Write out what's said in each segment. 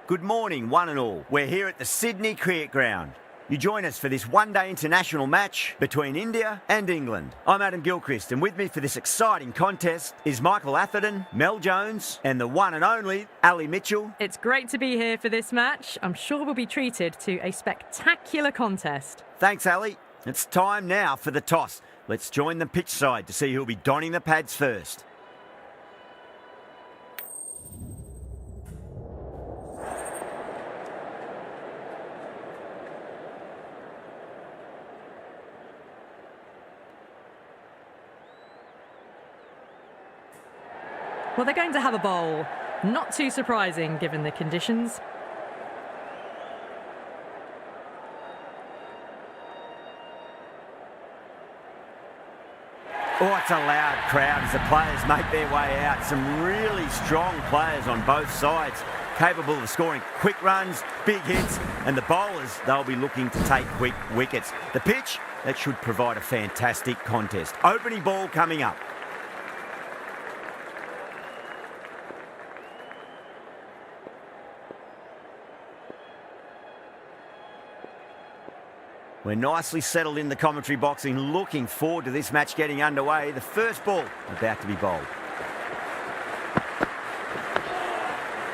Good morning, one and all. We're here at the Sydney Cricket Ground. You join us for this one-day international match between India and England. I'm Adam Gilchrist, and with me for this exciting contest is Michael Atherton, Mel Jones, and the one and only Ali Mitchell. It's great to be here for this match. I'm sure we'll be treated to a spectacular contest. Thanks, Ali. It's time now for the toss. Let's join the pitch side to see who'll be donning the pads first. Well, they're going to have a bowl. Not too surprising given the conditions. Oh, it's a loud crowd as the players make their way out. Some really strong players on both sides, capable of scoring quick runs, big hits, and the bowlers, they'll be looking to take quick wickets. The pitch, that should provide a fantastic contest. Opening ball coming up. We're nicely settled in the commentary box and looking forward to this match getting underway. The first ball about to be bowled.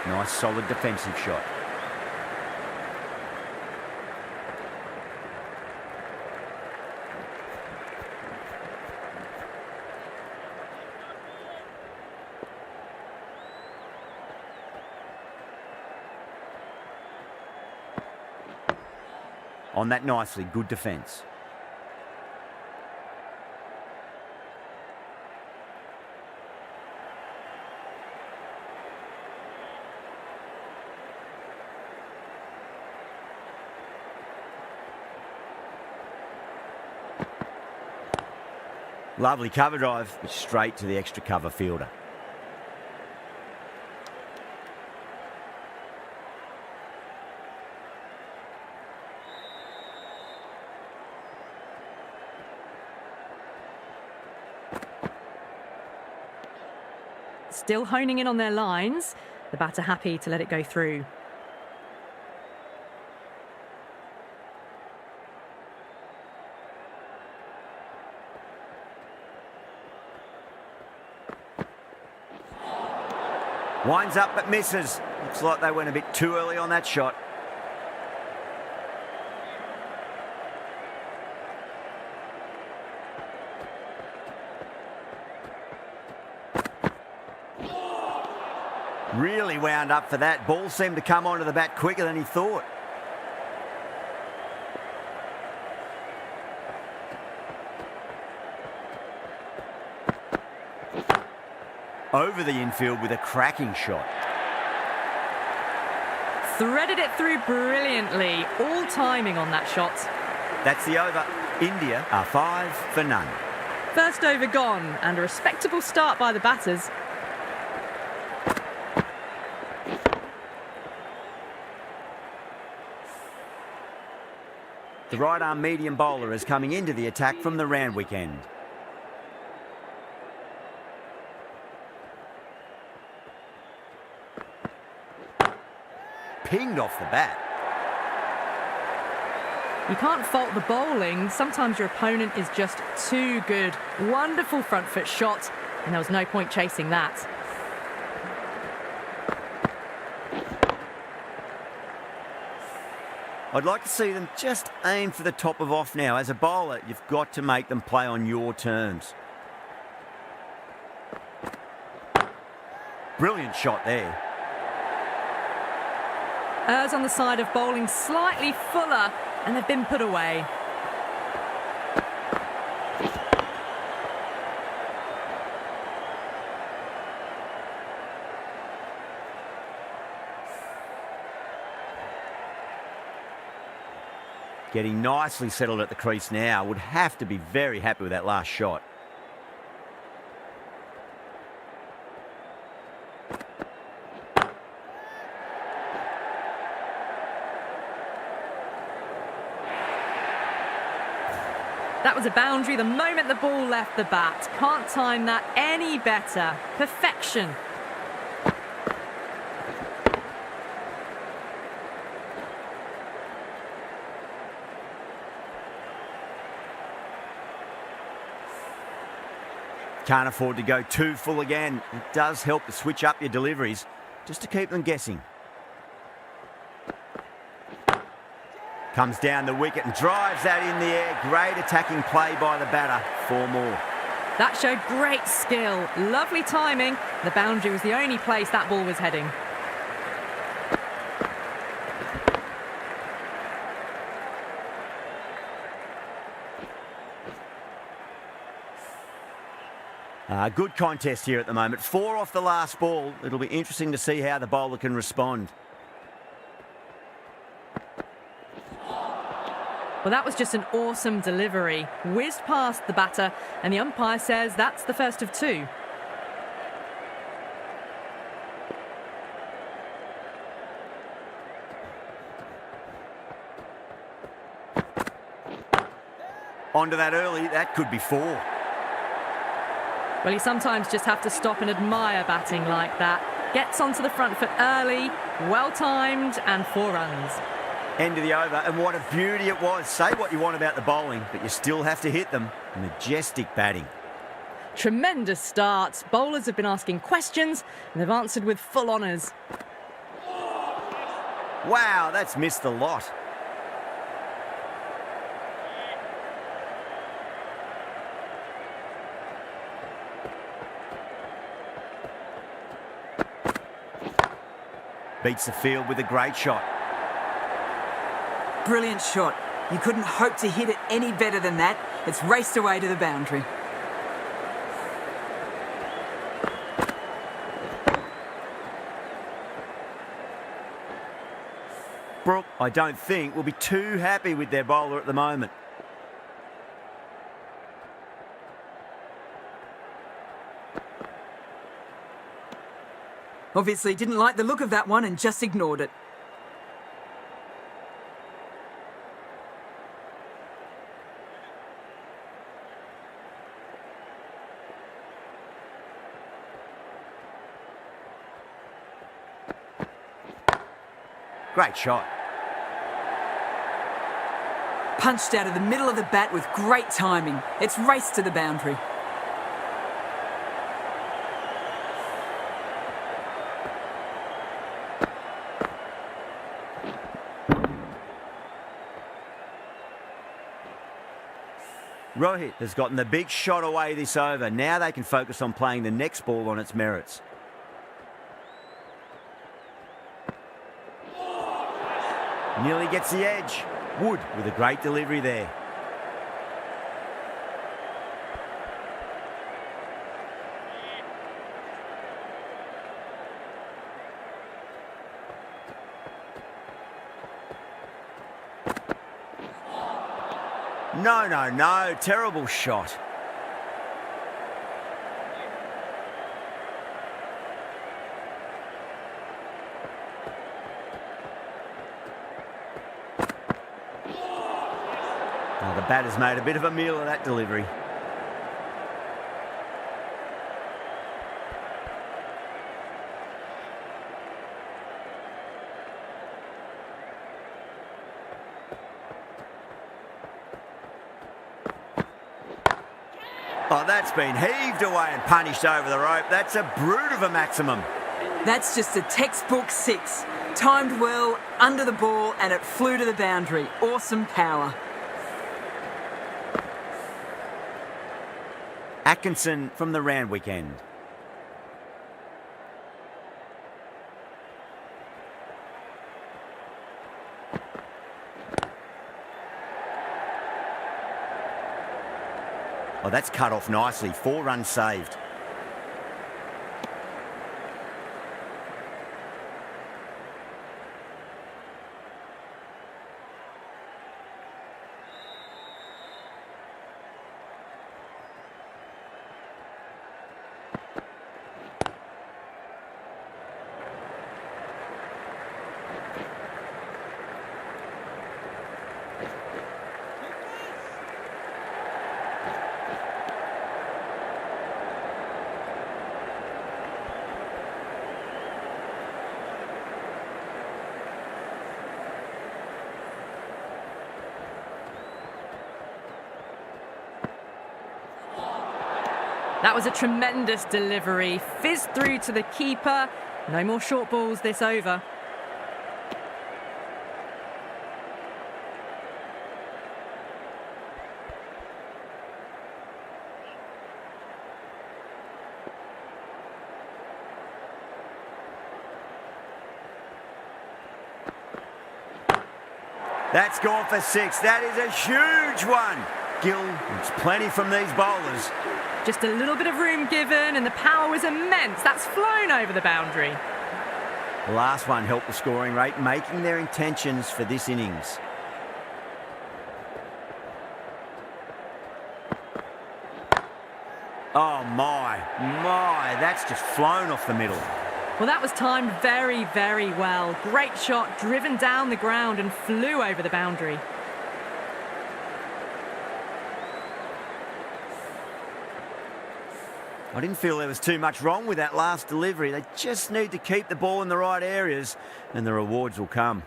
Nice solid defensive shot. On that nicely, good defence. Lovely cover drive, but straight to the extra cover fielder. Still honing in on their lines. The batter happy to let it go through. Winds up but misses. Looks like they went a bit too early on that shot. Really wound up for that. Ball seemed to come onto the bat quicker than he thought. Over the infield with a cracking shot. Threaded it through brilliantly. All timing on that shot. That's the over. India are 5 for none. First over gone, and a respectable start by the batters. The right-arm medium bowler is coming into the attack from the Randwick end. Pinged off the bat. You can't fault the bowling. Sometimes your opponent is just too good. Wonderful front foot shot, and there was no point chasing that. I'd like to see them just aim for the top of off now. As a bowler, you've got to make them play on your terms. Brilliant shot there. Errs on the side of bowling slightly fuller, and they've been put away. Getting nicely settled at the crease now. Would have to be very happy with that last shot. That was a boundary the moment the ball left the bat. Can't time that any better. Perfection. Can't afford to go too full again. It does help to switch up your deliveries, just to keep them guessing. Comes down the wicket and drives that in the air. Great attacking play by the batter. 4 more. That showed great skill. Lovely timing. The boundary was the only place that ball was heading. Good contest here at the moment. 4 off the last ball. It'll be interesting to see how the bowler can respond. Well, that was just an awesome delivery. Whizzed past the batter, and the umpire says that's the first of 2. Onto that early, that could be 4. Well, you sometimes just have to stop and admire batting like that. Gets onto the front foot early, well-timed, and 4 runs. End of the over, and what a beauty it was. Say what you want about the bowling, but you still have to hit them. Majestic batting. Tremendous start. Bowlers have been asking questions, and they've answered with full honours. Wow, that's missed a lot. Beats the field with a great shot. Brilliant shot. You couldn't hope to hit it any better than that. It's raced away to the boundary. Brooke, I don't think, will be too happy with their bowler at the moment. Obviously didn't like the look of that one and just ignored it. Great shot. Punched out of the middle of the bat with great timing. It's raced to the boundary. Rohit has gotten the big shot away this over. Now they can focus on playing the next ball on its merits. Nearly gets the edge. Wood with a great delivery there. No. Terrible shot. Now the batter's made a bit of a meal of that delivery. Oh, that's been heaved away and punished over the rope. That's a brute of a maximum. That's just a textbook 6. Timed well, under the ball, and it flew to the boundary. Awesome power. Atkinson from the Randwick end. Oh, that's cut off nicely. 4 runs saved. That was a tremendous delivery. Fizzed through to the keeper. No more short balls this over. That's gone for 6. That is a huge one. Gill, it's plenty from these bowlers. Just a little bit of room given and the power was immense. That's flown over the boundary. The last one helped the scoring rate, making their intentions for this innings. Oh my, that's just flown off the middle. Well, that was timed very, very well. Great shot, driven down the ground and flew over the boundary. I didn't feel there was too much wrong with that last delivery. They just need to keep the ball in the right areas and the rewards will come.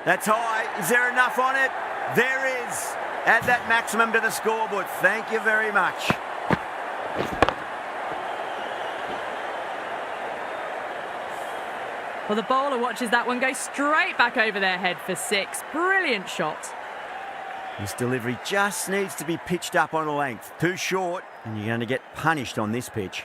That's high. Is there enough on it? There is. Add that maximum to the scoreboard. Thank you very much. Well, the bowler watches that one go straight back over their head for 6. Brilliant shot. This delivery just needs to be pitched up on a length. Too short, and you're going to get punished on this pitch.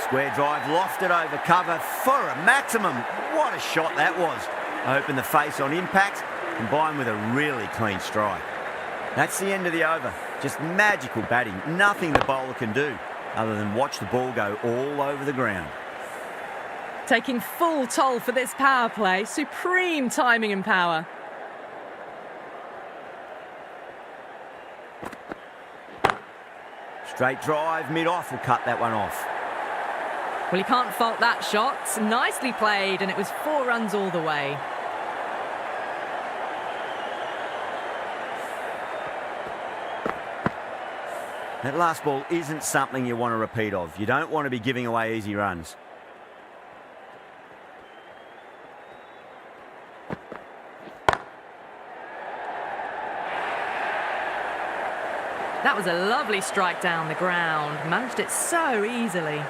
Square drive lofted over cover for a maximum. What a shot that was. Open the face on impact, combined with a really clean strike. That's the end of the over. Just magical batting. Nothing the bowler can do other than watch the ball go all over the ground. Taking full toll for this power play. Supreme timing and power. Straight drive, mid-off will cut that one off. Well, you can't fault that shot. Nicely played, and it was 4 runs all the way. That last ball isn't something you want to repeat of. You don't want to be giving away easy runs. That was a lovely strike down the ground. Managed it so easily.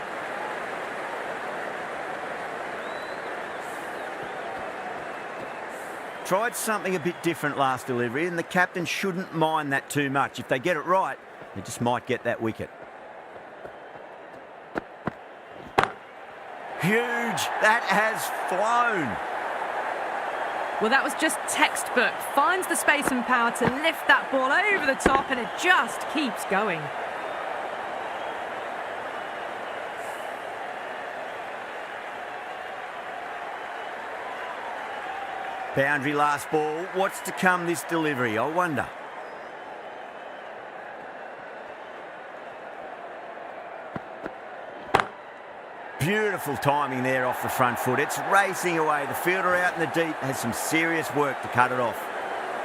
Tried something a bit different last delivery, and the captain shouldn't mind that too much. If they get it right, they just might get that wicket. Huge! That has flown! Well, that was just textbook. Finds the space and power to lift that ball over the top, and it just keeps going. Boundary last ball. What's to come this delivery, I wonder? Beautiful timing there off the front foot. It's racing away. The fielder out in the deep has some serious work to cut it off.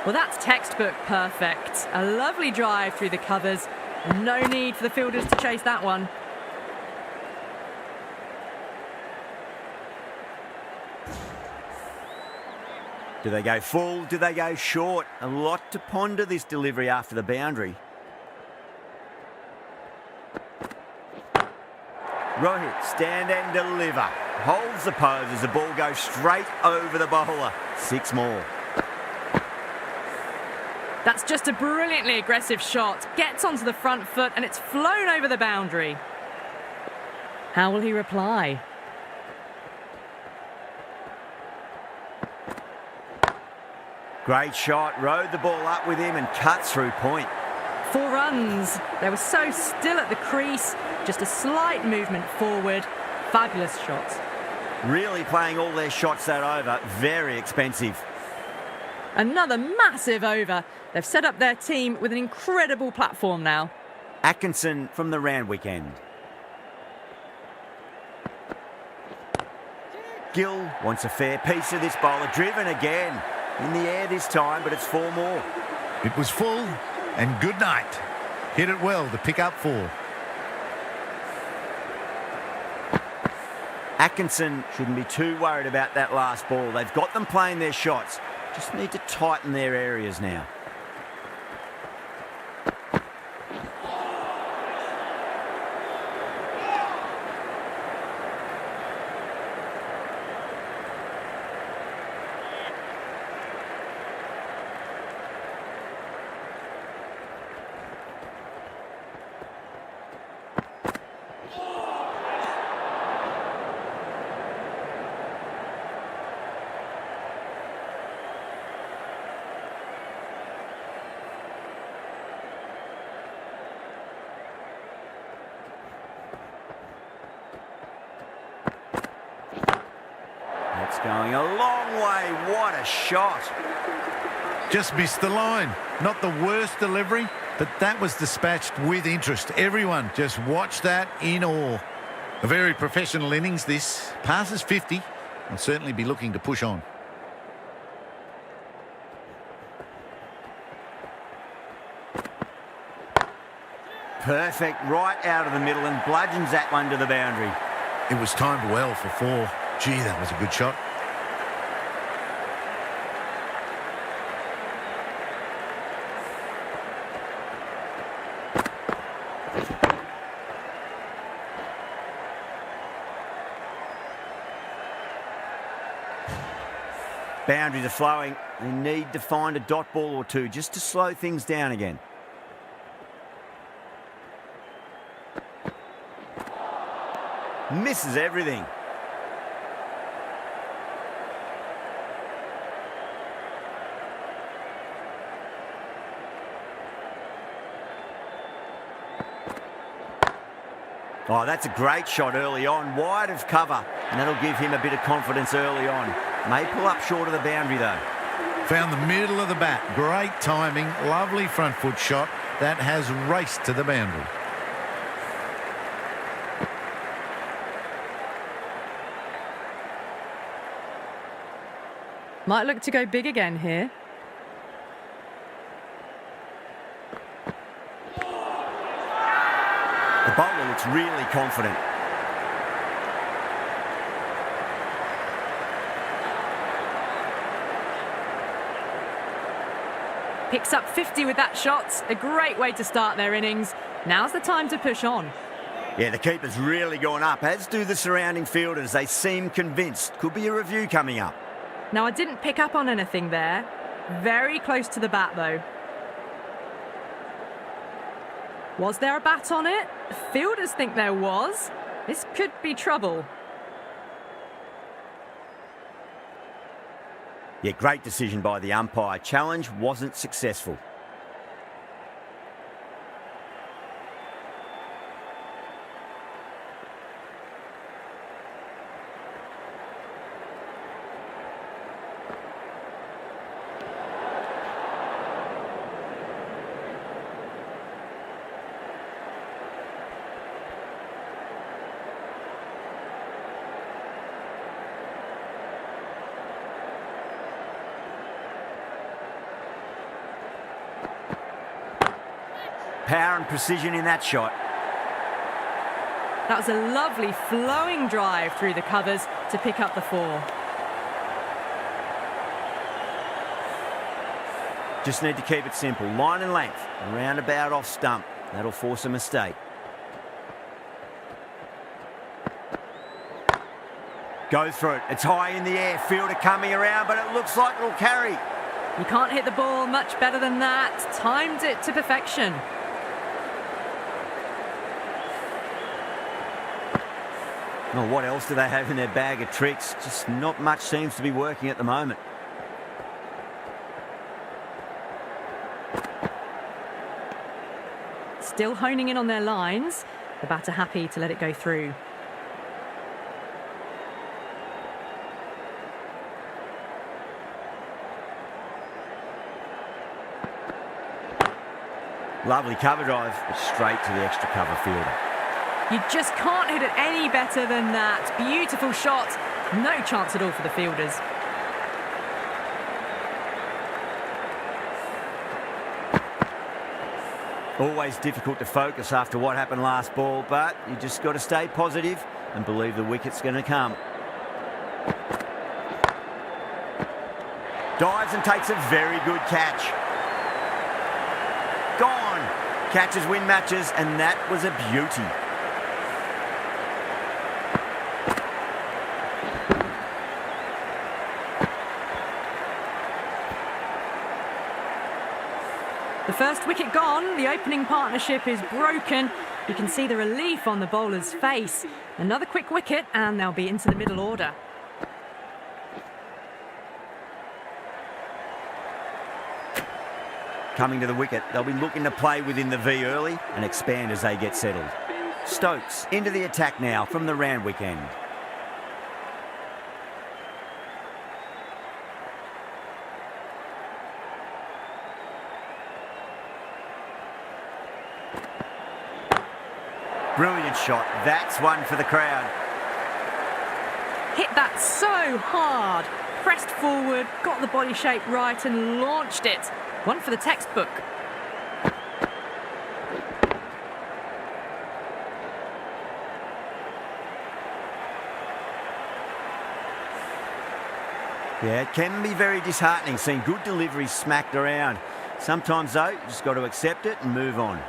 Well, that's textbook perfect. A lovely drive through the covers. No need for the fielders to chase that one. Do they go full? Do they go short? A lot to ponder this delivery after the boundary. Rohit, stand and deliver. Holds the pose as the ball goes straight over the bowler. 6 more. That's just a brilliantly aggressive shot. Gets onto the front foot and it's flown over the boundary. How will he reply? Great shot, rode the ball up with him and cut through point. 4 runs. They were so still at the crease. Just a slight movement forward. Fabulous shot. Really playing all their shots that over. Very expensive. Another massive over. They've set up their team with an incredible platform now. Atkinson from the Randwick end. skill, wants a fair piece of this bowler. Driven again. In the air this time, but it's 4 more. It was full, and good night. Hit it well to pick up 4. Atkinson shouldn't be too worried about that last ball. They've got them playing their shots. Just need to tighten their areas now. It's going a long way. What a shot. Just missed the line. Not the worst delivery, but that was dispatched with interest. Everyone just watched that in awe. A very professional innings this. Passes 50. Will certainly be looking to push on. Perfect, right out of the middle and bludgeons that one to the boundary. It was timed well for 4. Gee, that was a good shot. Boundaries are flowing. They need to find a dot ball or two just to slow things down again. Misses everything. Oh, that's a great shot early on, wide of cover, and that'll give him a bit of confidence early on. May pull up short of the boundary though. Found the middle of the bat. Great timing, lovely front foot shot that has raced to the boundary. Might look to go big again here. The bowler looks really confident. Picks up 50 with that shot. A great way to start their innings. Now's the time to push on. Yeah, the keeper's really gone up, as do the surrounding fielders. They seem convinced. Could be a review coming up. Now, I didn't pick up on anything there. Very close to the bat, though. Was there a bat on it? Fielders think there was. This could be trouble. Yeah, great decision by the umpire. Challenge wasn't successful. Power and precision in that shot. That was a lovely flowing drive through the covers to pick up the 4. Just need to keep it simple. Line and length. Around about off stump. That'll force a mistake. Go through it. It's high in the air. Fielder coming around, but it looks like it'll carry. You can't hit the ball much better than that. Timed it to perfection. Well, what else do they have in their bag of tricks? Just not much seems to be working at the moment. Still honing in on their lines. The batter happy to let it go through. Lovely cover drive, but straight to the extra cover fielder. You just can't hit it any better than that. Beautiful shot No chance at all for the fielders. Always difficult to focus after what happened last ball, but you just got to stay positive and believe the wicket's going to come. Dives and takes a very good catch. Gone. Catches win matches, and that was a beauty. The first wicket gone, the opening partnership is broken. You can see the relief on the bowler's face. Another quick wicket and they'll be into the middle order. Coming to the wicket, they'll be looking to play within the V early and expand as they get settled. Stokes into the attack now from the Randwick end. Brilliant shot. That's one for the crowd. Hit that so hard. Pressed forward, got the body shape right and launched it. One for the textbook. Yeah, it can be very disheartening seeing good deliveries smacked around. Sometimes, though, you just got to accept it and move on.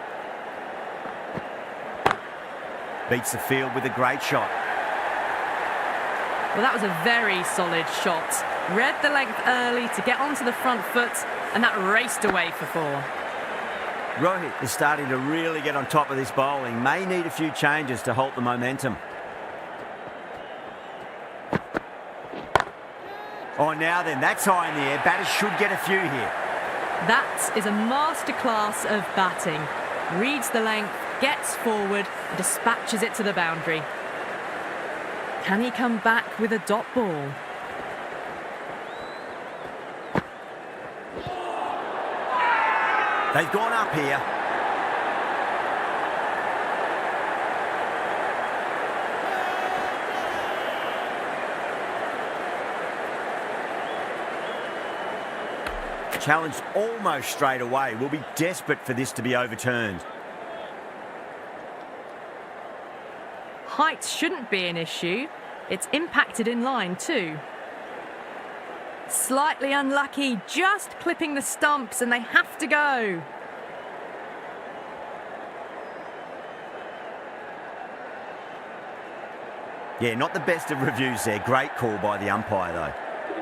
Beats the field with a great shot. Well, that was a very solid shot. Read the length early to get onto the front foot, and that raced away for 4. Rohit is starting to really get on top of this bowling. May need a few changes to halt the momentum. Oh, now then, that's high in the air. Batters should get a few here. That is a masterclass of batting. Reads the length, gets forward, and dispatches it to the boundary. Can he come back with a dot ball? They've gone up here. Challenged almost straight away. We'll be desperate for this to be overturned. Height shouldn't be an issue. It's impacted in line too. Slightly unlucky, just clipping the stumps, and they have to go. Yeah, not the best of reviews there. Great call by the umpire, though.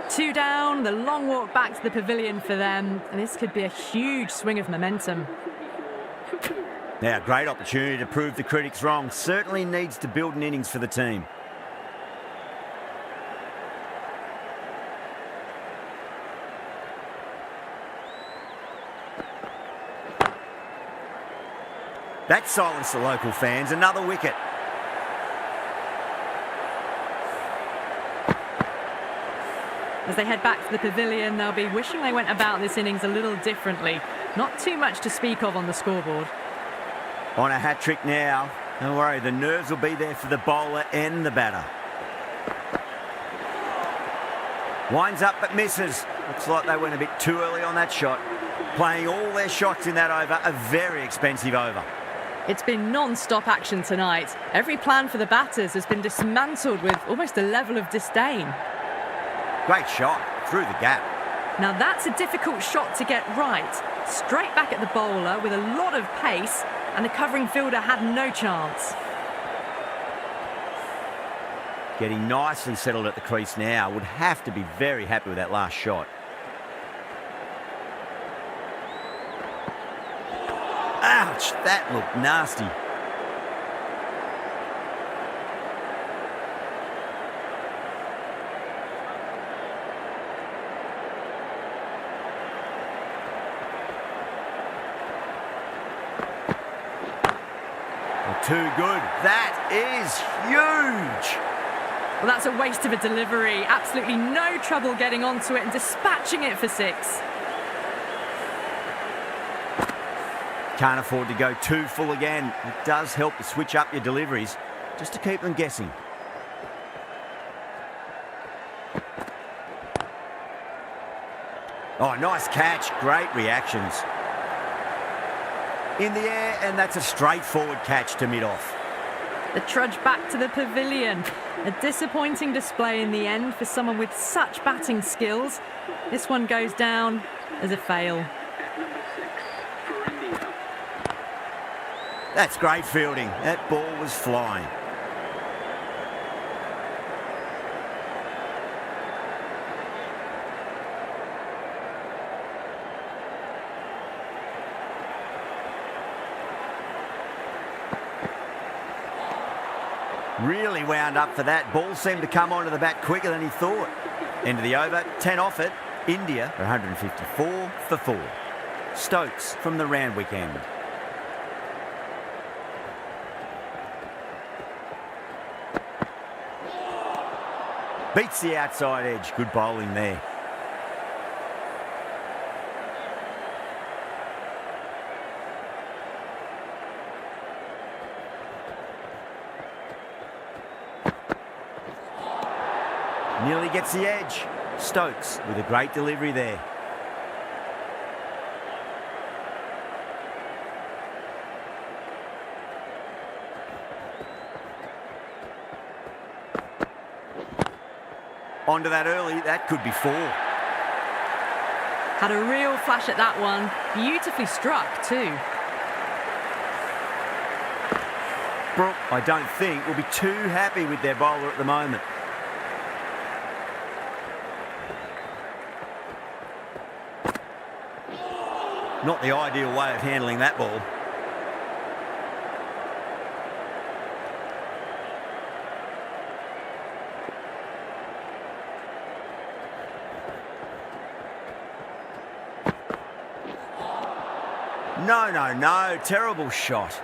2 down, the long walk back to the pavilion for them, and this could be a huge swing of momentum. Now, great opportunity to prove the critics wrong. Certainly needs to build an innings for the team. That silenced the local fans. Another wicket. As they head back to the pavilion, they'll be wishing they went about this innings a little differently. Not too much to speak of on the scoreboard. On a hat-trick now. Don't worry, the nerves will be there for the bowler and the batter. Winds up but misses. Looks like they went a bit too early on that shot. Playing all their shots in that over, a very expensive over. It's been non-stop action tonight. Every plan for the batters has been dismantled with almost a level of disdain. Great shot, through the gap. Now that's a difficult shot to get right. Straight back at the bowler with a lot of pace, and the covering fielder had no chance. Getting nicely settled at the crease now. Would have to be very happy with that last shot. Ouch, that looked nasty. Too good. That is huge. Well, that's a waste of a delivery. Absolutely no trouble getting onto it and dispatching it for 6. Can't afford to go too full again. It does help to switch up your deliveries just to keep them guessing. Oh, nice catch. Great reactions. In the air, and that's a straightforward catch to mid-off. The trudge back to the pavilion. A disappointing display in the end for someone with such batting skills. This one goes down as a fail. That's great fielding. That ball was flying. Really wound up for that. Ball seemed to come onto the bat quicker than he thought. End of the over, 10 off it. India, 154 for 4. Stokes from the Randwick end. Beats the outside edge. Good bowling there. Nearly gets the edge. Stokes with a great delivery there. Onto that early, that could be 4. Had a real flash at that one. Beautifully struck too. Brooke, I don't think, will be too happy with their bowler at the moment. Not the ideal way of handling that ball. No. Terrible shot.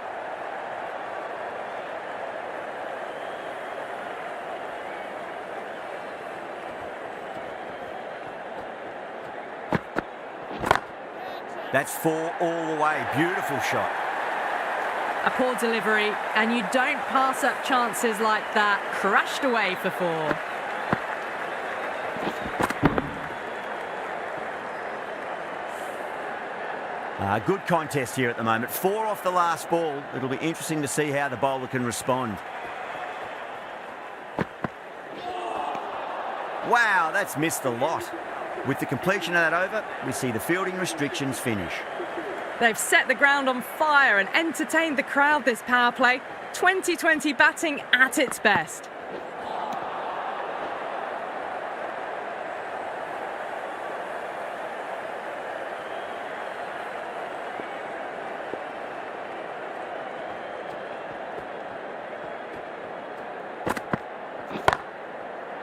That's 4 all the way. Beautiful shot. A poor delivery, and you don't pass up chances like that. Crashed away for 4. Good contest here at the moment. 4 off the last ball. It'll be interesting to see how the bowler can respond. Wow, that's missed a lot. With the completion of that over, we see the fielding restrictions finish. They've set the ground on fire and entertained the crowd this power play. 2020 batting at its best.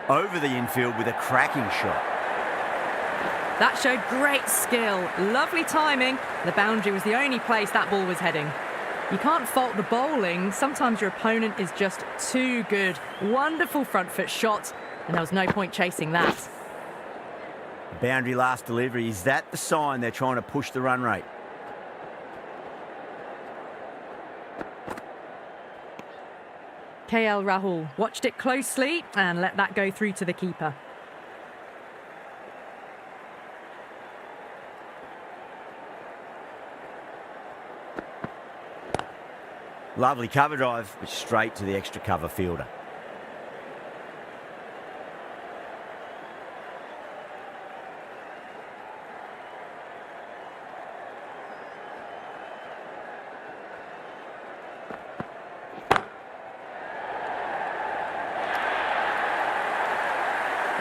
Over the infield with a cracking shot. That showed great skill, lovely timing. The boundary was the only place that ball was heading. You can't fault the bowling. Sometimes your opponent is just too good. Wonderful front foot shot, and there was no point chasing that. Boundary last delivery. Is that the sign they're trying to push the run rate? KL Rahul watched it closely and let that go through to the keeper. Lovely cover drive, but straight to the extra cover fielder.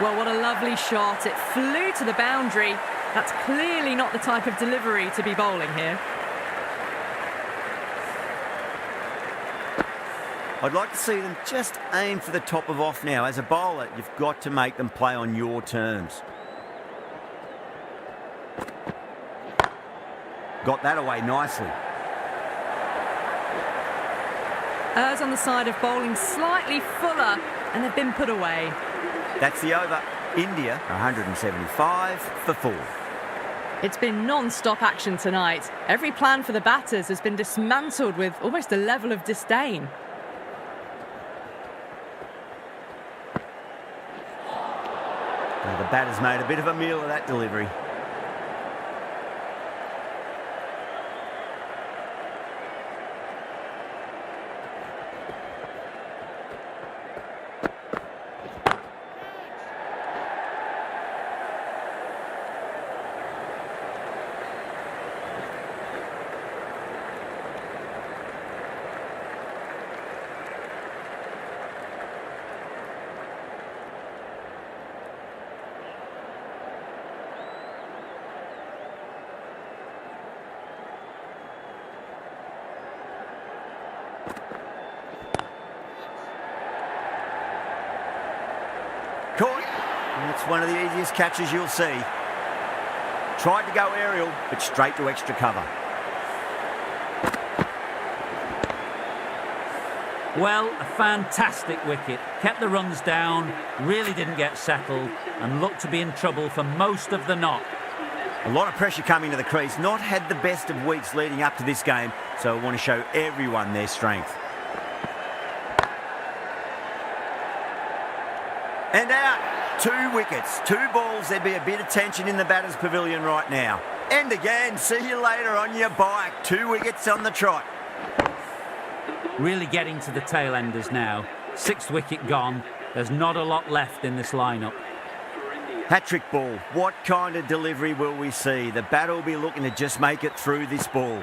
Well, what a lovely shot. It flew to the boundary. That's clearly not the type of delivery to be bowling here. I'd like to see them just aim for the top of off now. As a bowler, you've got to make them play on your terms. Got that away nicely. Errs on the side of bowling slightly fuller, and they've been put away. That's the over. India, 175 for 4. It's been non-stop action tonight. Every plan for the batters has been dismantled with almost a level of disdain. Well, the batter's made a bit of a meal of that delivery. Caught. And it's one of the easiest catches you'll see. Tried to go aerial, but straight to extra cover. Well, a fantastic wicket. Kept the runs down, really didn't get settled, and looked to be in trouble for most of the knock. A lot of pressure coming to the crease. Not had the best of weeks leading up to this game, so I want to show everyone their strength. And out. 2 wickets, 2 balls. There'd be a bit of tension in the batter's pavilion right now. And again, see you later on your bike. 2 wickets on the trot. Really getting to the tail enders now. 6th wicket gone. There's not a lot left in this lineup. Hat-trick ball. What kind of delivery will we see? The batter will be looking to just make it through this ball.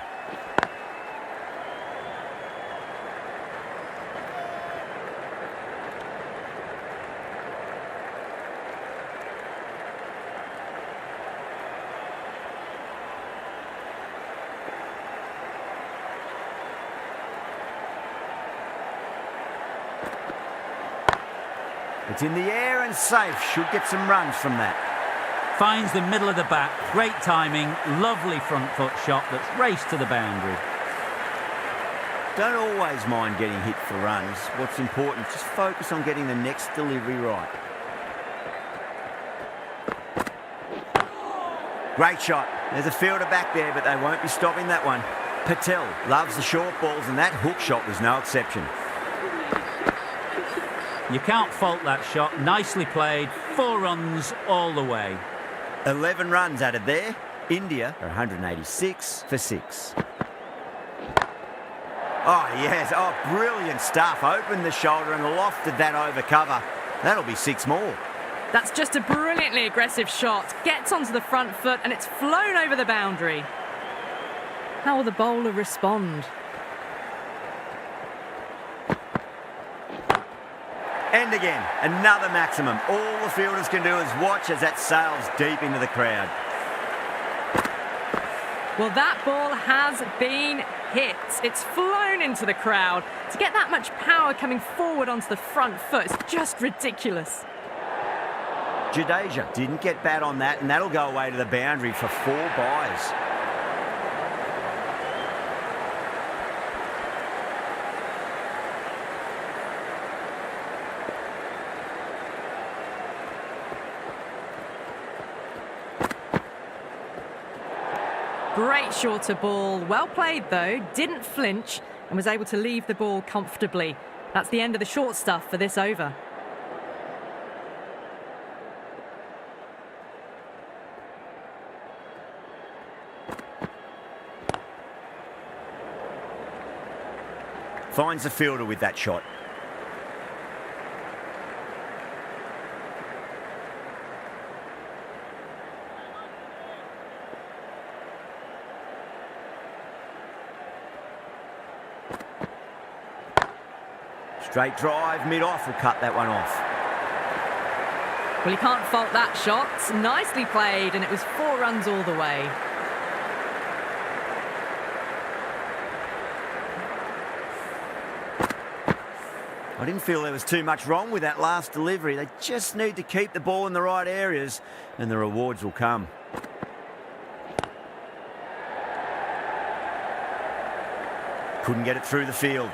It's in the air and safe. Should get some runs from that. Finds the middle of the bat. Great timing. Lovely front foot shot that's raced to the boundary. Don't always mind getting hit for runs. What's important, just focus on getting the next delivery right. Great shot. There's a fielder back there, but they won't be stopping that one. Pritej loves the short balls, and that hook shot was no exception. You can't fault that shot. Nicely played. 4 runs all the way. 11 runs added there. India are 186 for 6. Oh, yes. Oh, brilliant stuff. Opened the shoulder and lofted that over cover. That'll be 6 more. That's just a brilliantly aggressive shot. Gets onto the front foot and it's flown over the boundary. How will the bowler respond? And again, another maximum. All the fielders can do is watch as that sails deep into the crowd. Well, that ball has been hit. It's flown into the crowd. To get that much power coming forward onto the front foot is just ridiculous. Jadeja didn't get bat on that, and that'll go away to the boundary for 4 byes. Great shorter ball. Well played, though. Didn't flinch and was able to leave the ball comfortably. That's the end of the short stuff for this over. Finds the fielder with that shot. Straight drive, mid-off will cut that one off. Well, you can't fault that shot. Nicely played, and it was 4 runs all the way. I didn't feel there was too much wrong with that last delivery. They just need to keep the ball in the right areas, and the rewards will come. Couldn't get it through the field.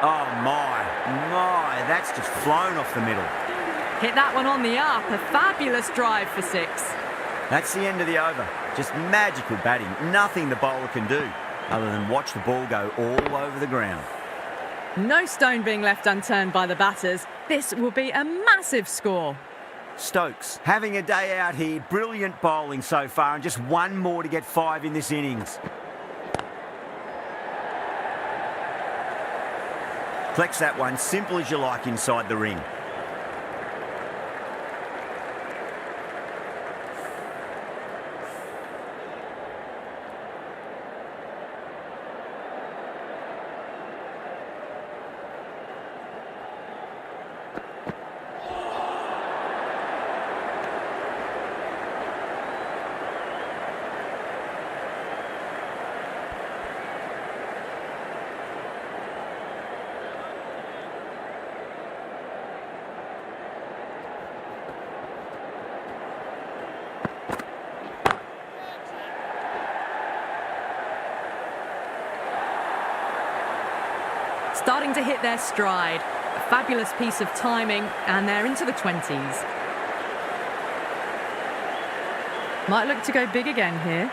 Oh my, that's just flown off the middle. Hit that one on the up. A fabulous drive for 6. That's the end of the over. Just magical batting. Nothing the bowler can do other than watch the ball go all over the ground. No stone being left unturned by the batters. This will be a massive score. Stokes having a day out here. Brilliant bowling so far, and just 1 more to get 5 in this innings. Flex that one, simple as you like inside the ring. starting to hit their stride. A fabulous piece of timing, and they're into the 20s. Might look to go big again here.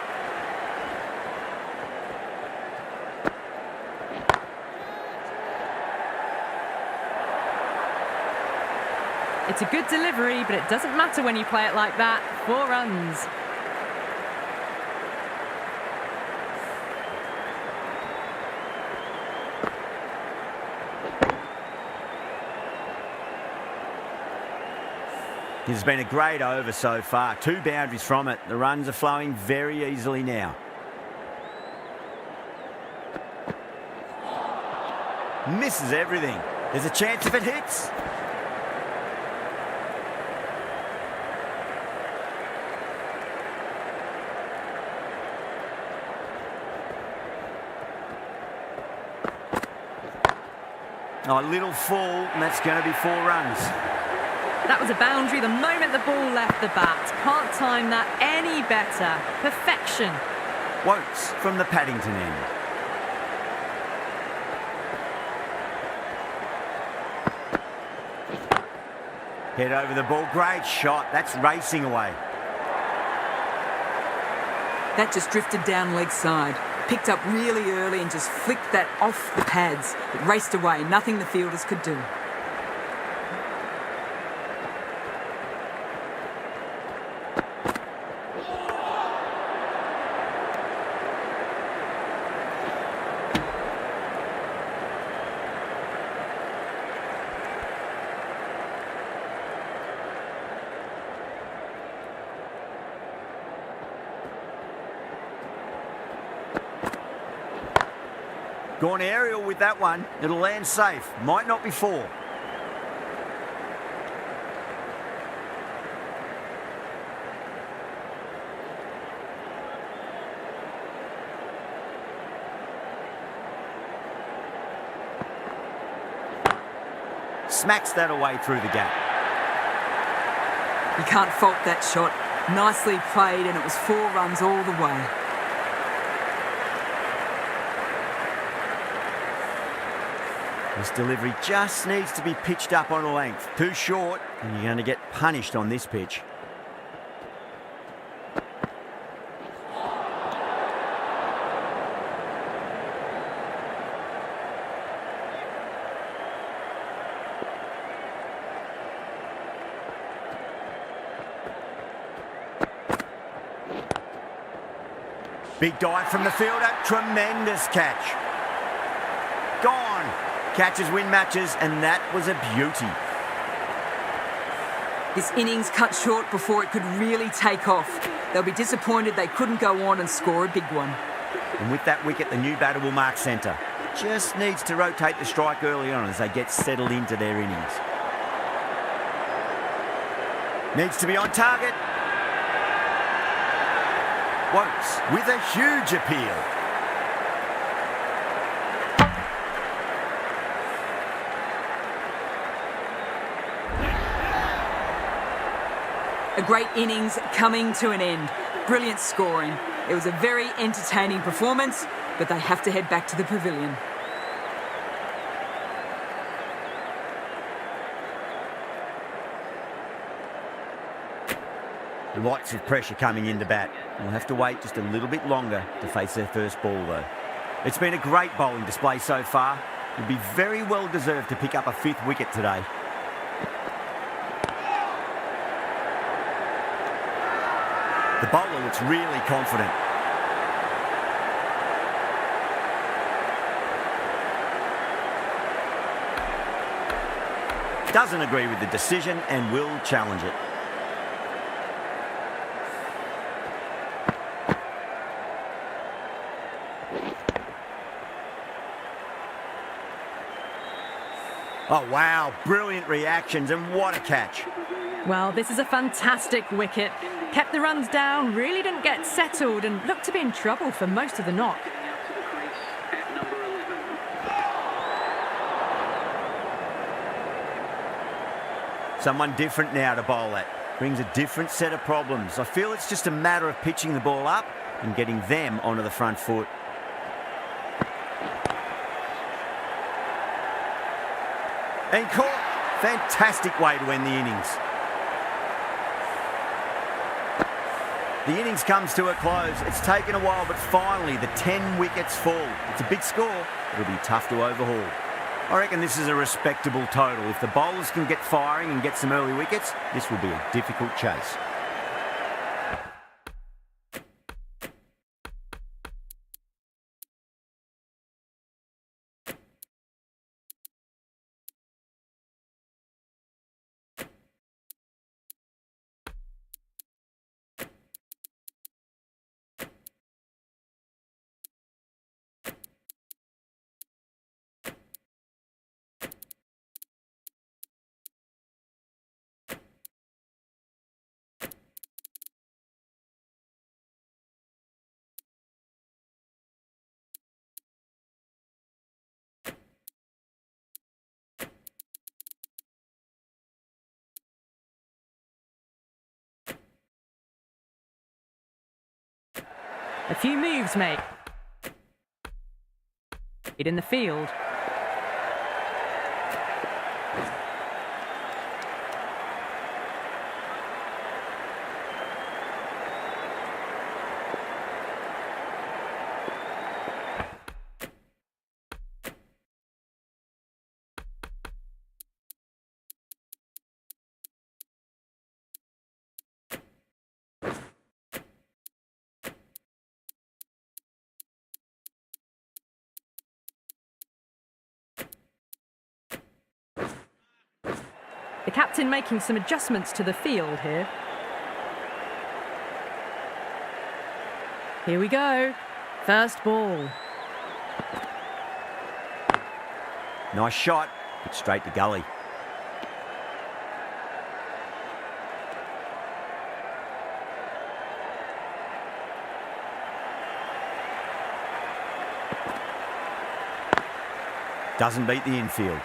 It's a good delivery, but it doesn't matter when you play it like that. 4 runs. This has been a great over so far. 2 boundaries from it. The runs are flowing very easily now. Misses everything. There's a chance if it hits. Oh, a little full, and that's going to be 4 runs. That was a boundary the moment the ball left the bat. Can't time that any better. Perfection. Won'ts from the Paddington end. Head over the ball. Great shot. That's racing away. That just drifted down leg side. Picked up really early and just flicked that off the pads. It raced away. Nothing the fielders could do. Gone aerial with that one. It'll land safe. Might not be 4. Smacks that away through the gap. You can't fault that shot. Nicely played, and it was 4 runs all the way. This delivery just needs to be pitched up on a length. Too short, and you're going to get punished on this pitch. Big dive from the fielder. Tremendous catch. Gone. Catches win matches, and that was a beauty. This innings cut short before it could really take off. They'll be disappointed they couldn't go on and score a big one. And with that wicket, the new batter will mark centre. Just needs to rotate the strike early on as they get settled into their innings. Needs to be on target. Won'ts with a huge appeal. A great innings coming to an end. Brilliant scoring. It was a very entertaining performance, but they have to head back to the pavilion. Lots of pressure coming into bat. They'll have to wait just a little bit longer to face their first ball, though. It's been a great bowling display so far. It'd be very well deserved to pick up a 5th wicket today. The bowler looks really confident. Doesn't agree with the decision and will challenge it. Oh, wow. Brilliant reactions, and what a catch. Well, this is a fantastic wicket. Kept the runs down, really didn't get settled, and looked to be in trouble for most of the knock. Someone different now to bowl at. Brings a different set of problems. I feel it's just a matter of pitching the ball up and getting them onto the front foot. And caught. Fantastic way to end the innings. The innings comes to a close. It's taken a while, but finally the 10 wickets fall. It's a big score. It'll be tough to overhaul. I reckon this is a respectable total. If the bowlers can get firing and get some early wickets, this will be a difficult chase. A few moves made in the field. The captain making some adjustments to the field here. Here we go. First ball. Nice shot, but straight to gully. Doesn't beat the infield.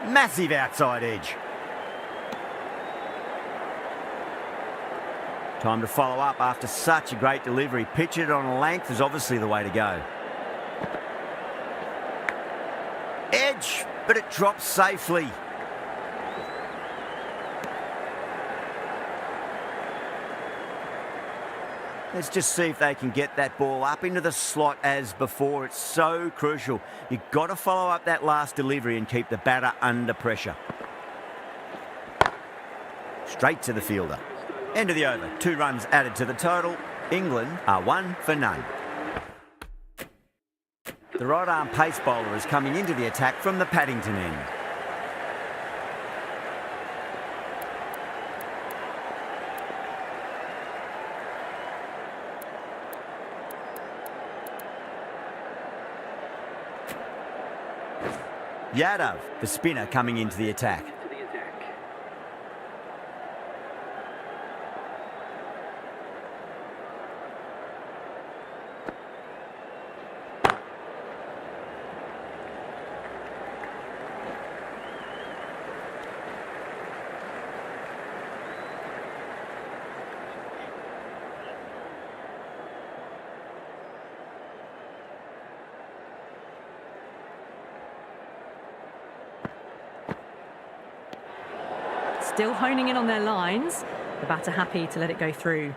Massive outside edge. Time to follow up after such a great delivery. Pitch it on a length is obviously the way to go. Edge, but it drops safely. Let's just see if they can get that ball up into the slot as before. It's so crucial. You've got to follow up that last delivery and keep the batter under pressure. Straight to the fielder. End of the over. 2 runs added to the total. England are 1 for none. The right-arm pace bowler is coming into the attack from the Paddington end. Yadav, the spinner, coming into the attack. Still honing in on their lines. The batter happy to let it go through.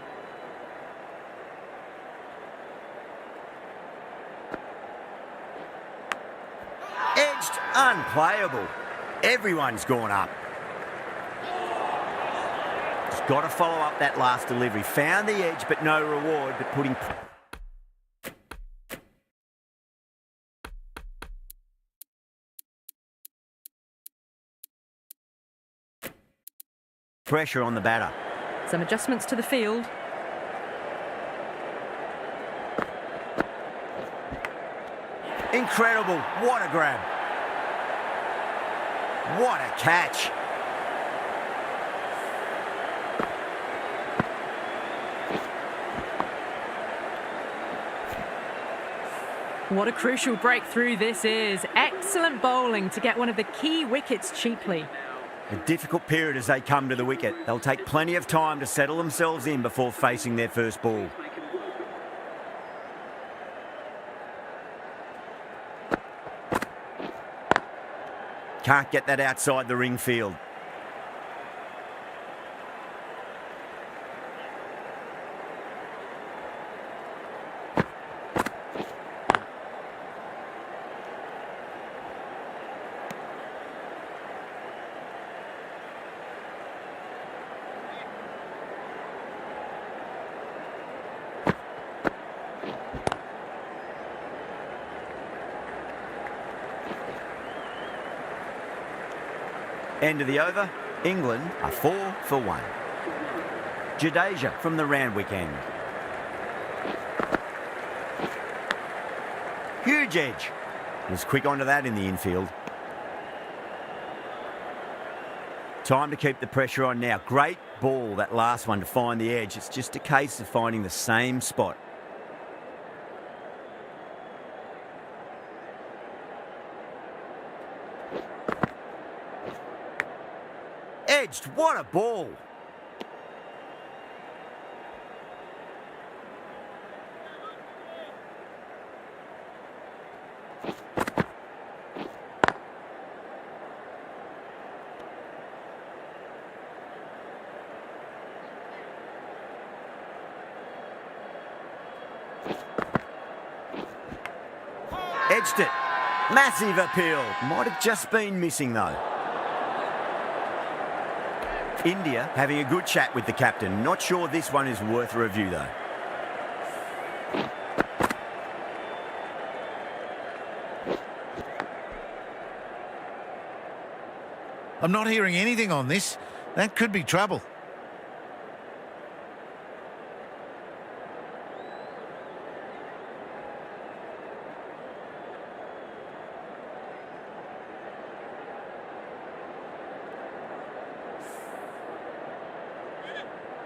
Edged, unplayable. Everyone's gone up. Just got to follow up that last delivery. Found the edge, but no reward, but putting... pressure on the batter. Some adjustments to the field. Incredible. What a grab. What a catch. What a crucial breakthrough this is. Excellent bowling to get one of the key wickets cheaply. A difficult period as they come to the wicket. They'll take plenty of time to settle themselves in before facing their first ball. Can't get that outside the ring field. End of the over. England are 4 for 1. Jadeja from the Randwick end. Huge edge. Was quick onto that in the infield. Time to keep the pressure on now. Great ball, that last one, to find the edge. It's just a case of finding the same spot. Edged. What a ball. Edged it. Massive appeal. Might have just been missing though. India having a good chat with the captain. Not sure this one is worth a review though. I'm not hearing anything on this. That could be trouble.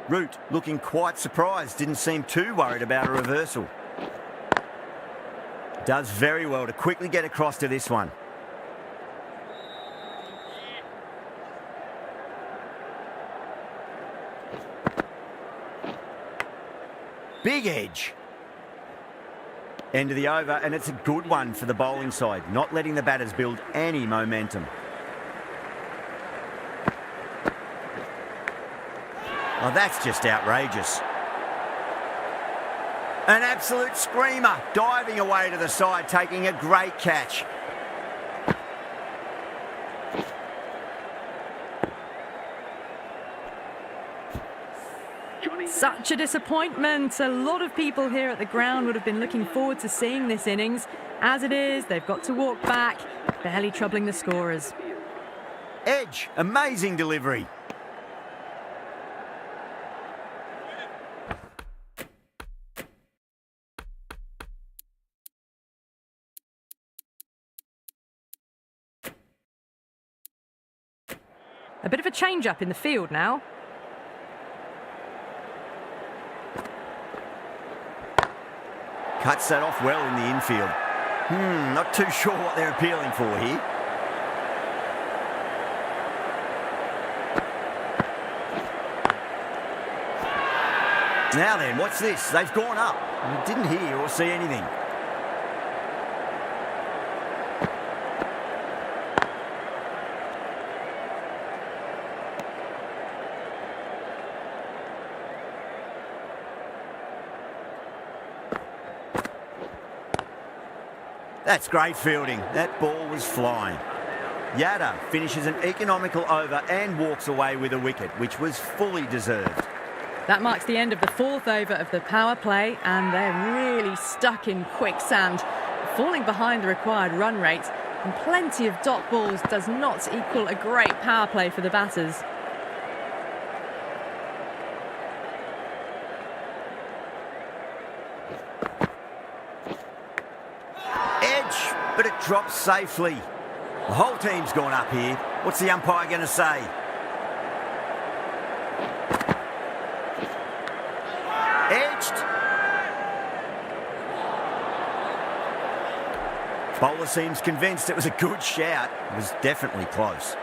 Root looking quite surprised, didn't seem too worried about a reversal. Does very well to quickly get across to this one. Big edge. End of the over, and it's a good one for the bowling side, not letting the batters build any momentum. Oh, that's just outrageous. An absolute screamer, diving away to the side, taking a great catch. Such a disappointment. A lot of people here at the ground would have been looking forward to seeing this innings. As it is, they've got to walk back, barely troubling the scorers. Edge, amazing delivery. A bit of a change-up in the field now. Cuts that off well in the infield. Not too sure what they're appealing for here. Now then, what's this? They've gone up. I didn't hear or see anything. That's great fielding. That ball was flying. Yada finishes an economical over and walks away with a wicket, which was fully deserved. That marks the end of the fourth over of the power play, and they're really stuck in quicksand, falling behind the required run rate, and plenty of dot balls does not equal a great power play for the batters. But it drops safely. The whole team's gone up here. What's the umpire going to say? Edged. Bowler seems convinced it was a good shout. It was definitely close.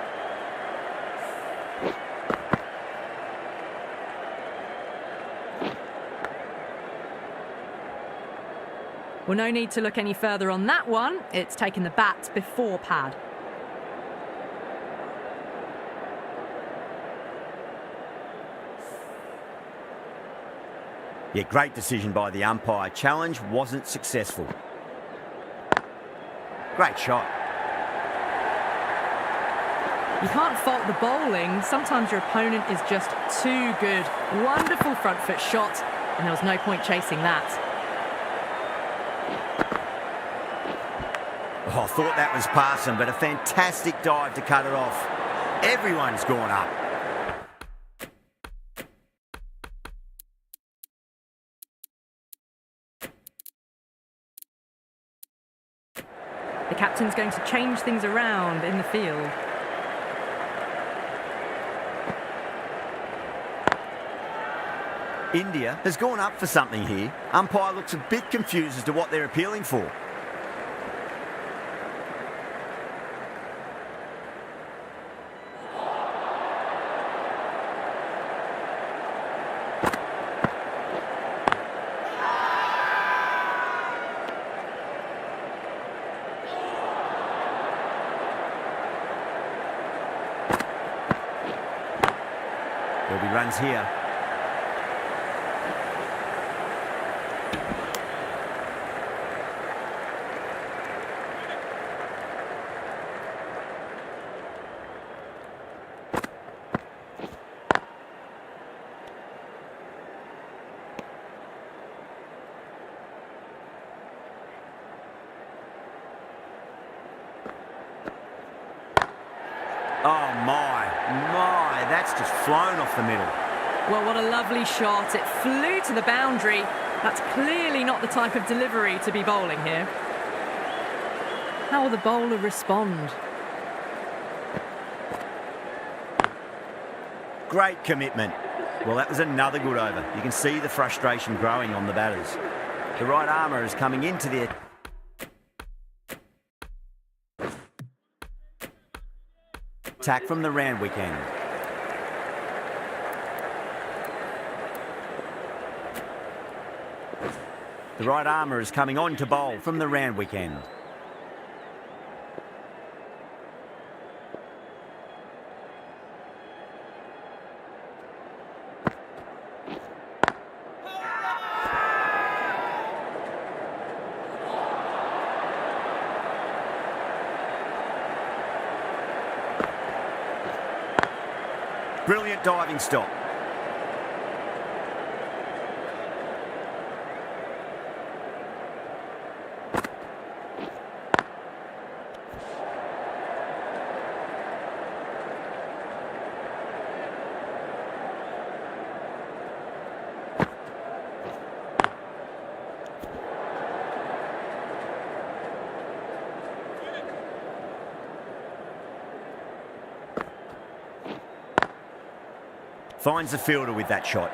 Well, no need to look any further on that one. It's taken the bat before pad. Yeah, great decision by the umpire. Challenge wasn't successful. Great shot. You can't fault the bowling. Sometimes your opponent is just too good. Wonderful front foot shot, and there was no point chasing that. Oh, I thought that was passing, but a fantastic dive to cut it off. Everyone's gone up. The captain's going to change things around in the field. India has gone up for something here. Umpire looks a bit confused as to what they're appealing for. There'll be runs here. Oh my, that's just flown off the middle. Well, what a lovely shot. It flew to the boundary. That's clearly not the type of delivery to be bowling here. How will the bowler respond? Great commitment. Well, that was another good over. You can see the frustration growing on the batters. The right armour is coming into the attack from the Randwick end. The right armour is coming on to bowl from the Randwick end. Brilliant diving stop. Finds the fielder with that shot.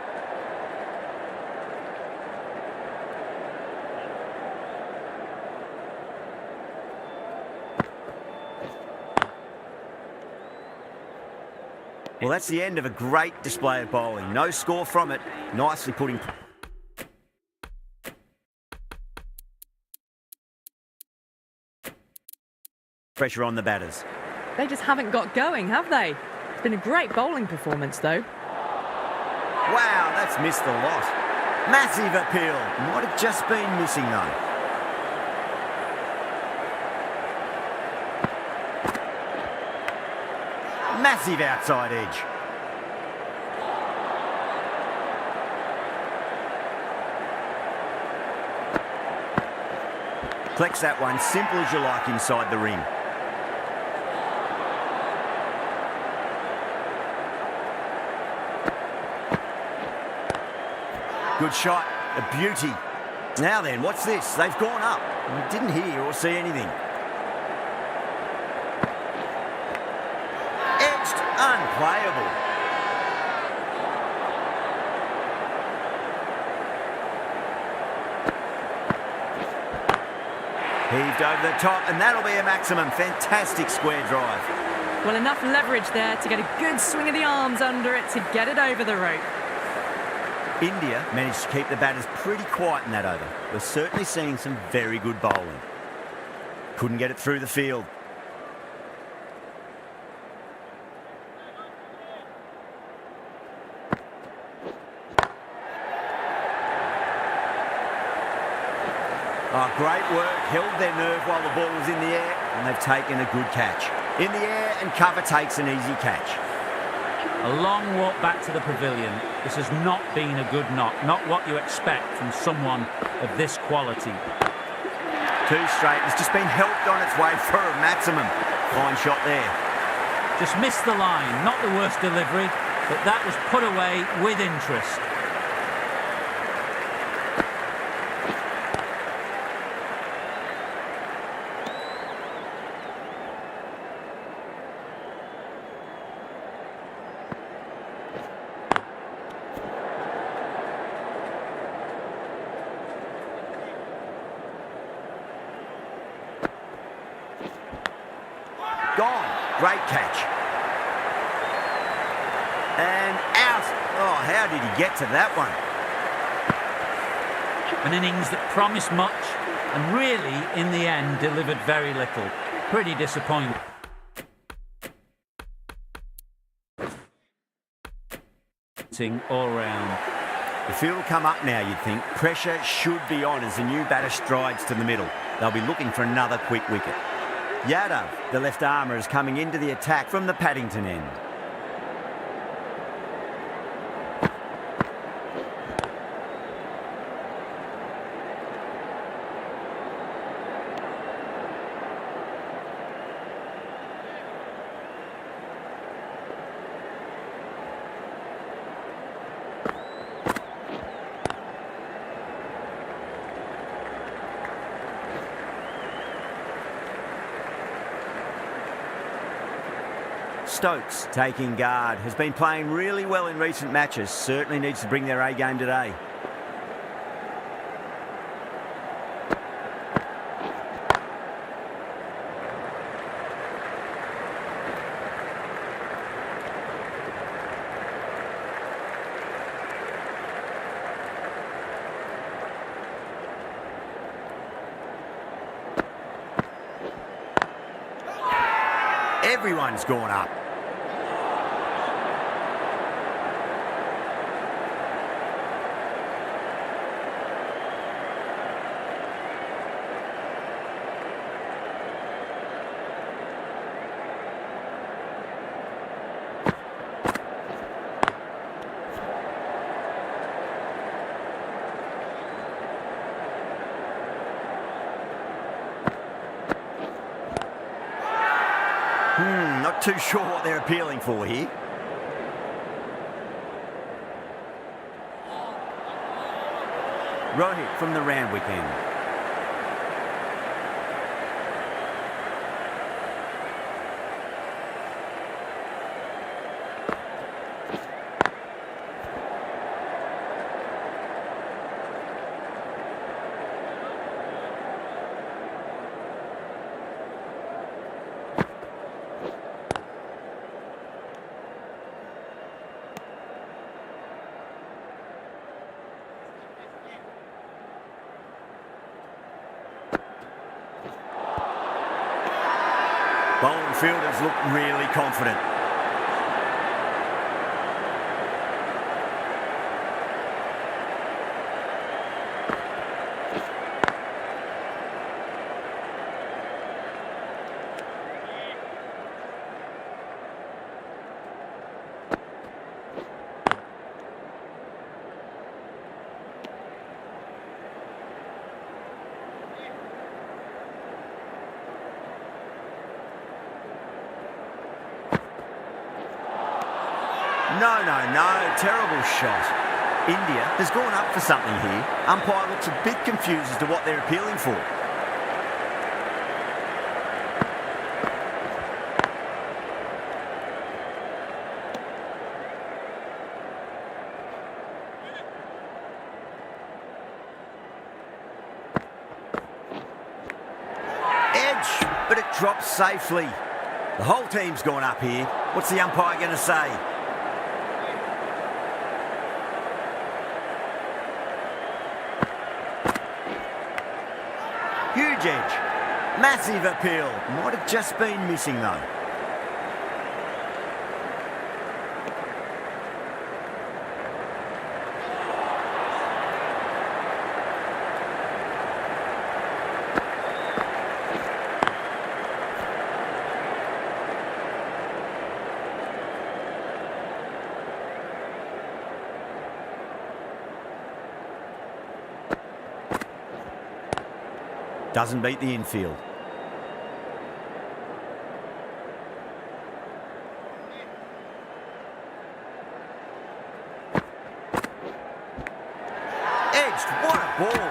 Well, that's the end of a great display of bowling. No score from it. Nicely putting pressure on the batters. They just haven't got going, have they? It's been a great bowling performance, though. Wow, that's missed a lot. Massive appeal. Might have just been missing though. Massive outside edge. Collects that one, simple as you like inside the ring. Good shot, a beauty. Now then, what's this? They've gone up. We didn't hear or see anything. Edged, unplayable. Heaved over the top, and that'll be a maximum. Fantastic square drive. Well, enough leverage there to get a good swing of the arms under it to get it over the rope. India managed to keep the batters pretty quiet in that over. We're certainly seeing some very good bowling. Couldn't get it through the field. Oh, great work. Held their nerve while the ball was in the air, and they've taken a good catch. In the air, and cover takes an easy catch. A long walk back to the pavilion. This has not been a good knock. Not what you expect from someone of this quality. Too straight. It's just been helped on its way for a maximum. Fine shot there. Just missed the line. Not the worst delivery, but that was put away with interest. Gone. Great catch. And out. Oh, how did he get to that one? An innings that promised much and really, in the end, delivered very little. Pretty disappointing. All round. The field will come up now, you'd think. Pressure should be on as the new batter strides to the middle. They'll be looking for another quick wicket. Yadav, the left armour, is coming into the attack from the Paddington end. Stokes, taking guard, has been playing really well in recent matches. Certainly needs to bring their A game today. Everyone's gone up. Not too sure what they're appealing for here. Rohit from the Randwick end. Bowling fielders look really confident. No, terrible shot. India has gone up for something here. Umpire looks a bit confused as to what they're appealing for. drops safely. The whole team's gone up here. What's the umpire going to say? Huge edge. Massive appeal. Might have just been missing though. Doesn't beat the infield. Edged, what a ball.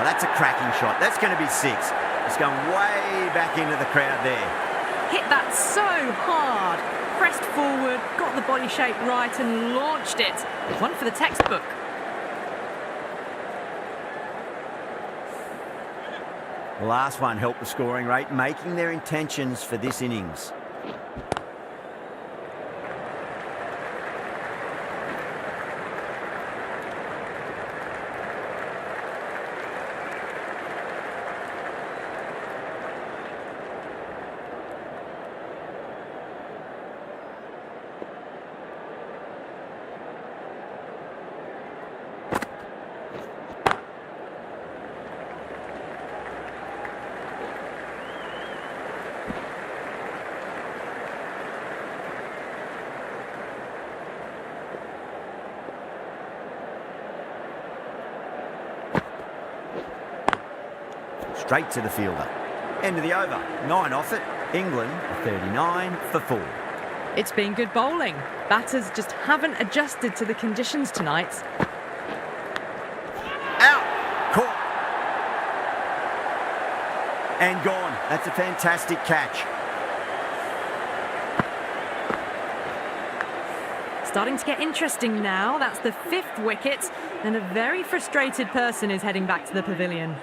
That's a cracking shot. That's going to be 6. It's going way back into the crowd there. Hit that so hard. Pressed forward, got the body shape right and launched it. One for the textbook. The last one helped the scoring rate, making their intentions for this innings. Straight to the fielder. End of the over. 9 off it. England 39 for 4. It's been good bowling. Batters just haven't adjusted to the conditions tonight. Out. Caught. And gone. That's a fantastic catch. Starting to get interesting now. That's the 5th wicket, and a very frustrated person is heading back to the pavilion.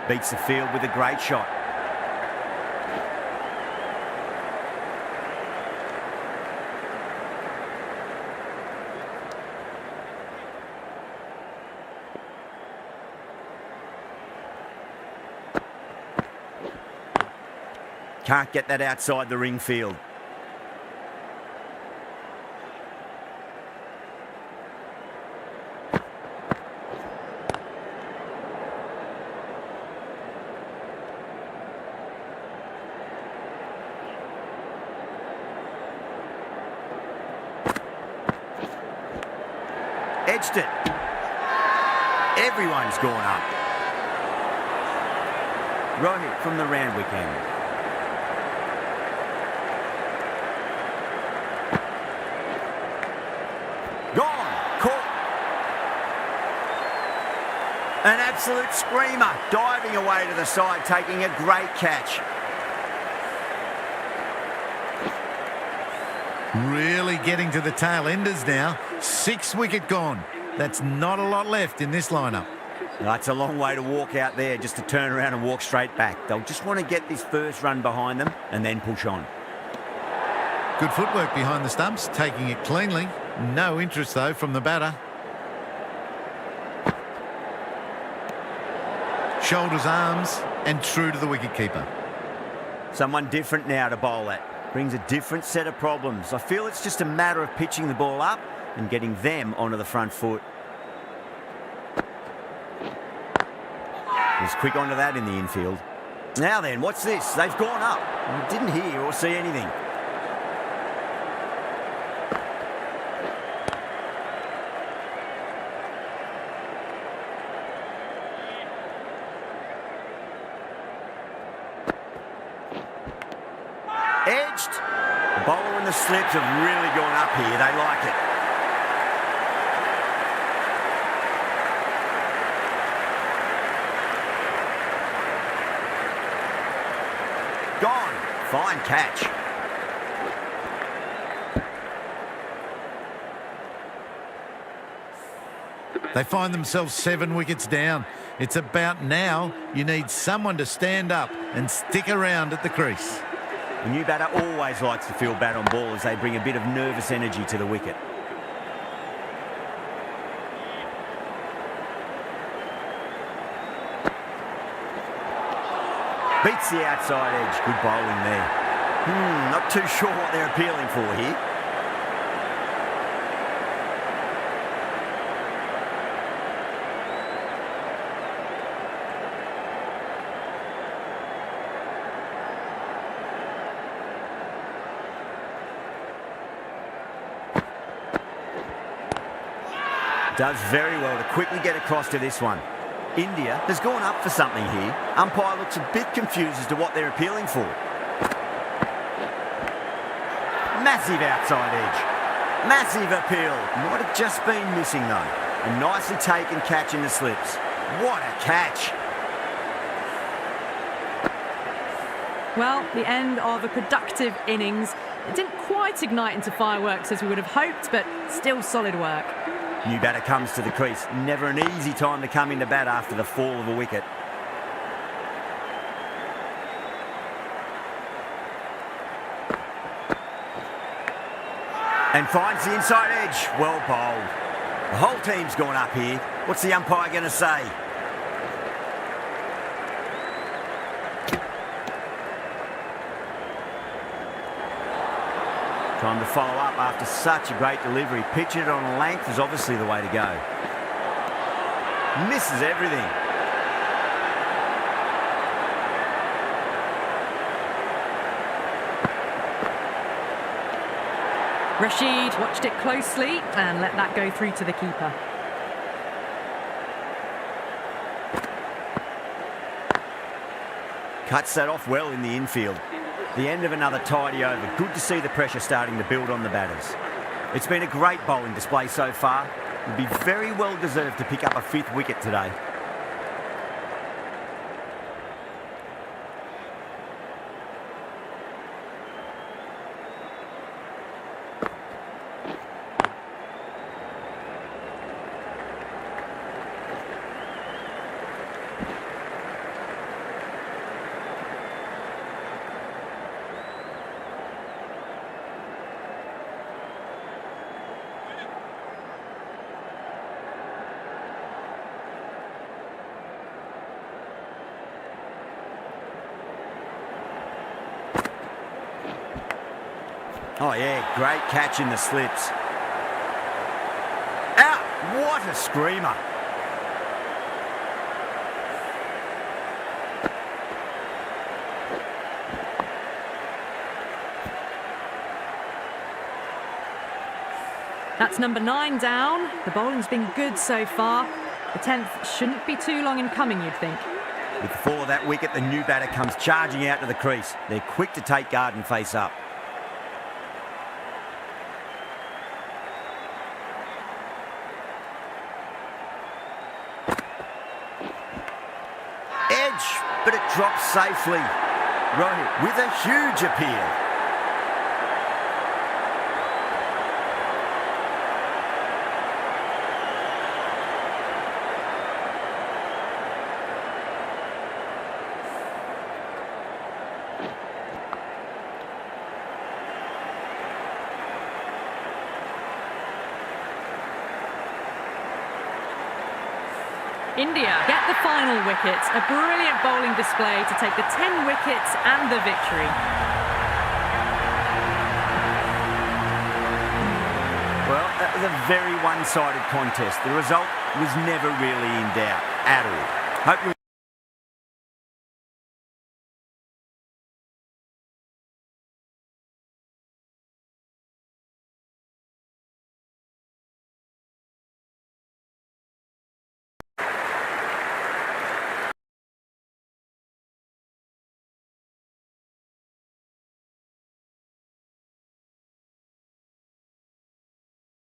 Beats the field with a great shot. Can't get that outside the ring field. Edged it. Everyone's gone up. Rohit from the Randwick end. Gone. Caught. An absolute screamer. Diving away to the side, taking a great catch. Really getting to the tail enders now. 6 wicket gone. That's not a lot left in this lineup. That's a long way to walk out there just to turn around and walk straight back. They'll just want to get this first run behind them and then push on. Good footwork behind the stumps, taking it cleanly. No interest, though, from the batter. shoulders, arms, and true to the wicketkeeper. Someone different now to bowl at. Brings a different set of problems. I feel it's just a matter of pitching the ball up and getting them onto the front foot. He's quick onto that in the infield. Now then, what's this? They've gone up. I didn't hear or see anything. Edged. The bowler and the slips have really gone up here. They like it. Gone. Fine catch. They find themselves 7 wickets down. It's about now you need someone to stand up and stick around at the crease. The new batter always likes to feel bat on ball as they bring a bit of nervous energy to the wicket. Beats the outside edge. Good bowling there. Not too sure what they're appealing for here. Does very well to quickly get across to this one. India has gone up for something here. Umpire looks a bit confused as to what they're appealing for. Massive outside edge. Massive appeal. Might have just been missing though. A nicely taken catch in the slips. What a catch. Well, the end of a productive innings. It didn't quite ignite into fireworks as we would have hoped, but still solid work. New batter comes to the crease. Never an easy time to come into bat after the fall of a wicket. And finds the inside edge. Well bowled. The whole team's gone up here. What's the umpire going to say? Time to follow up after such a great delivery. Pitching it on length is obviously the way to go. Misses everything. Rashid watched it closely and let that go through to the keeper. Cuts that off well in the infield. The end of another tidy over. Good to see the pressure starting to build on the batters. It's been a great bowling display so far. Would be very well deserved to pick up a 5th wicket today. Oh yeah, great catch in the slips. Out! What a screamer. That's number 9 down. The bowling's been good so far. The 10th shouldn't be too long in coming, you'd think. With the fall of that wicket, the new batter comes charging out to the crease. They're quick to take guard and face up. Edge, but it drops safely. Rohit with a huge appeal. India get the final wicket. A brilliant bowling display to take the 10 wickets and the victory. Well, that was a very one-sided contest. The result was never really in doubt at all. Hope you